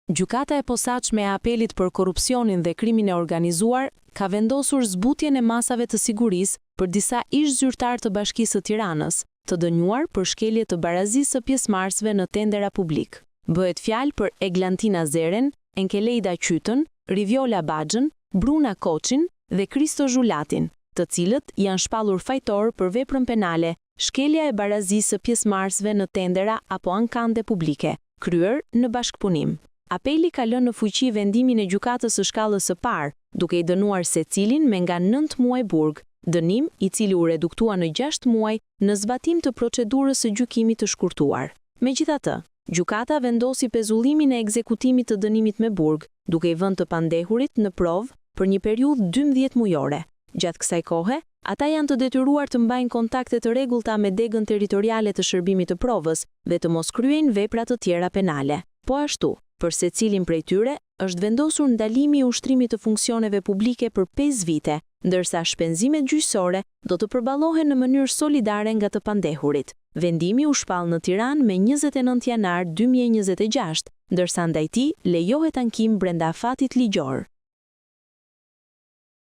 Gjykata e posaçme e apelit për korrupsionin dhe krimin e organizuar ka vendosur zbutjen e masave të sigurisë për disa ish-zyrtar të Bashkisë së Tiranës, të dënuar për shkelje të barazisë së pjesëmarrësve në tendera publik. Bëhet fjalë për Eglantina Zeren, Enkelejda Qytën, Riviola Baxhën, Bruna Koçin dhe Kristo Zhulatin, të cilët janë shpallur fajtor për veprën penale, shkelja e barazisë së pjesëmarrësve në tendera apo ankande publike, kryer në bashkëpunim. Apeli ka lënë në fuqi vendimin e gjykatës së shkallës së parë, duke i dënuar secilin me nga 9 muaj burg, dënim i cili u reduktua në 6 muaj në zbatim të procedurës së gjykimit të shkurtuar. Megjithatë, gjykata vendosi pezullimin e ekzekutimit të dënimit me burg, duke i vënë të pandehurit në provë për një periudhë 12 mujore. Gjatë kësaj kohe, ata janë të detyruar të mbajnë kontakte të rregullta me degën territoriale të shërbimit të provës dhe të mos kryejnë vepra të tjera penale. Po ashtu, për secilin prej tyre është vendosur ndalimi i ushtrimit të funksioneve publike për 5 vite, ndërsa shpenzimet gjyqësore do të përballohen në mënyrë solidare nga të pandehurit. Vendimi u shpall në Tiranë me 29 janar 2026, ndërsa ndaj tij lejohet ankim brenda afatit ligjor.